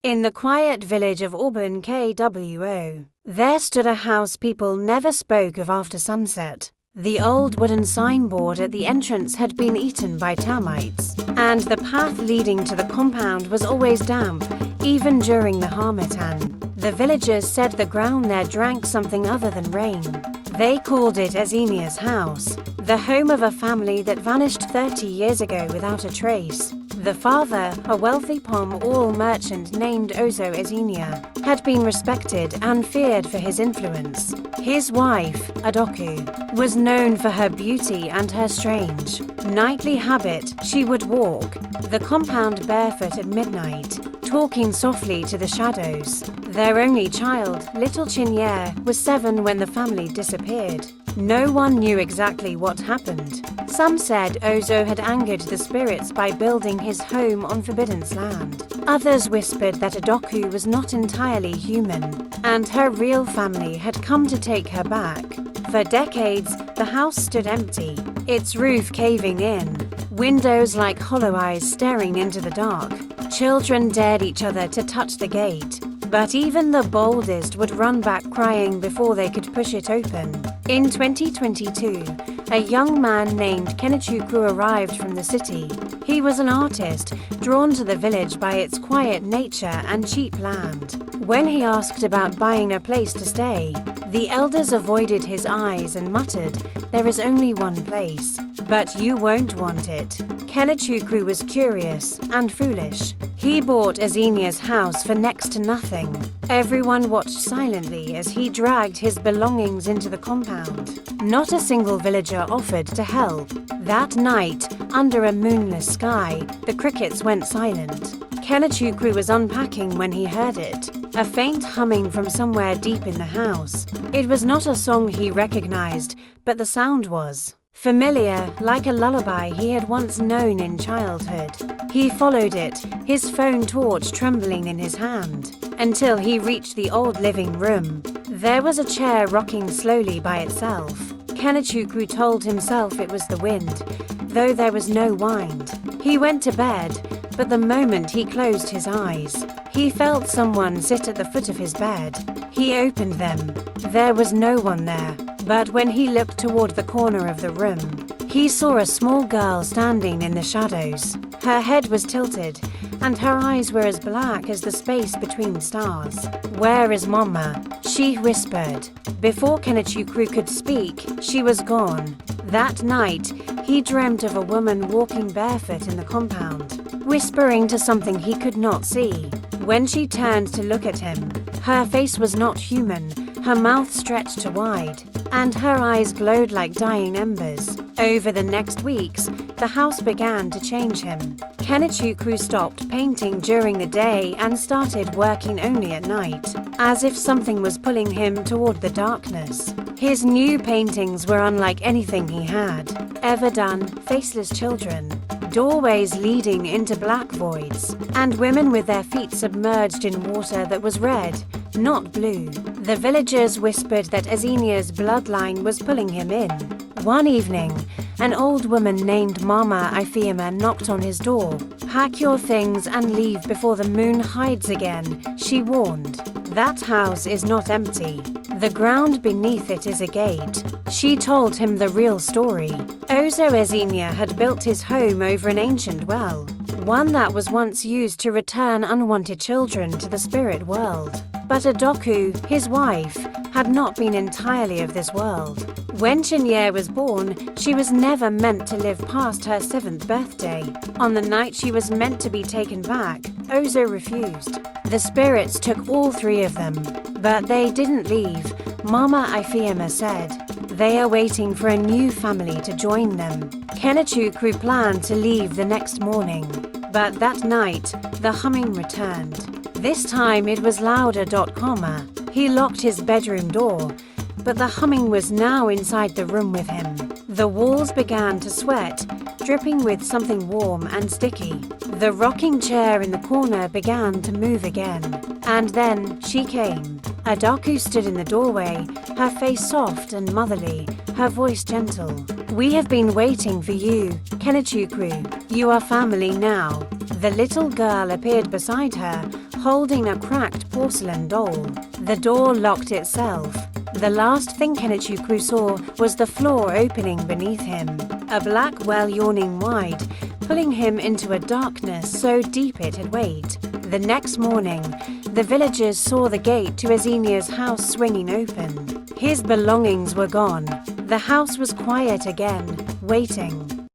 In the quiet village of Auburn, KWO, there stood a house people never spoke of after sunset. The old wooden signboard at the entrance had been eaten by termites, and the path leading to the compound was always damp, even during the harmattan. The villagers said the ground there drank something other than rain. They called it Ezeanya's house, the home of a family that vanished 30 years ago without a trace. The father, a wealthy palm oil merchant named Ezeanya, had been respected and feared for his influence. His wife, Adoku, was known for her beauty and her strange, nightly habit. She would walk the compound barefoot at midnight, talking softly to the shadows. Their only child, little Chinye, was 7 when the family disappeared. No one knew exactly what happened. Some said Ozo had angered the spirits by building his home on Forbidden's land. Others whispered that Adoku was not entirely human, and her real family had come to take her back. For decades, the house stood empty, its roof caving in, windows like hollow eyes staring into the dark. Children dared each other to touch the gate, but even the boldest would run back crying before they could push it open. In 2022, a young man named Kenechukwu arrived from the city. He was an artist, drawn to the village by its quiet nature and cheap land. When he asked about buying a place to stay, the elders avoided his eyes and muttered, "There is only one place, but you won't want it." Kenechukwu was curious and foolish. He bought Ezeanya's house for next to nothing. Everyone watched silently as he dragged his belongings into the compound. Not a single villager offered to help. That night, under a moonless sky, the crickets went silent. Kenechukwu was unpacking when he heard it, a faint humming from somewhere deep in the house. It was not a song he recognized, but the sound was familiar, like a lullaby he had once known in childhood. He followed it, his phone torch trembling in his hand, until he reached the old living room. There was a chair rocking slowly by itself. Kenechukwu told himself it was the wind, though there was no wind. He went to bed, but the moment he closed his eyes, he felt someone sit at the foot of his bed. He opened them. There was no one there. But when he looked toward the corner of the room, he saw a small girl standing in the shadows. Her head was tilted, and her eyes were as black as the space between stars. "Where is Mama?" she whispered. Before Kenechukwu could speak, she was gone. That night, he dreamt of a woman walking barefoot in the compound, whispering to something he could not see. When she turned to look at him, her face was not human, her mouth stretched wide, and her eyes glowed like dying embers. Over the next weeks, the house began to change him. Kenechukwu stopped painting during the day and started working only at night, as if something was pulling him toward the darkness. His new paintings were unlike anything he had ever done: faceless children, doorways leading into black voids, and women with their feet submerged in water that was red, not blue. The villagers whispered that Ezeanya's bloodline was pulling him in. One evening, an old woman named Mama Ifeoma knocked on his door. "Pack your things and leave before the moon hides again," she warned. "That house is not empty. The ground beneath it is a gate." She told him the real story. Ezeanya had built his home over an ancient well, one that was once used to return unwanted children to the spirit world. But Adoku, his wife, had not been entirely of this world. When Chinye was born, she was never meant to live past her 7th birthday. On the night she was meant to be taken back, Ozo refused. The spirits took all 3 of them, but they didn't leave. Mama Ifeoma said, "They are waiting for a new family to join them." Kenechukwu planned to leave the next morning, but that night, the humming returned. This time it was louder. He locked his bedroom door, but the humming was now inside the room with him. The walls began to sweat, dripping with something warm and sticky. The rocking chair in the corner began to move again, and then she came. Adoku stood in the doorway, her face soft and motherly, her voice gentle. "We have been waiting for you, Kenechukwu. You are family now." The little girl appeared beside her, holding a cracked porcelain doll. The door locked itself. The last thing Kenechukwu saw was the floor opening beneath him, a black well yawning wide, pulling him into a darkness so deep it had weighed. The next morning, the villagers saw the gate to Ezenya's house swinging open. His belongings were gone. The house was quiet again, waiting.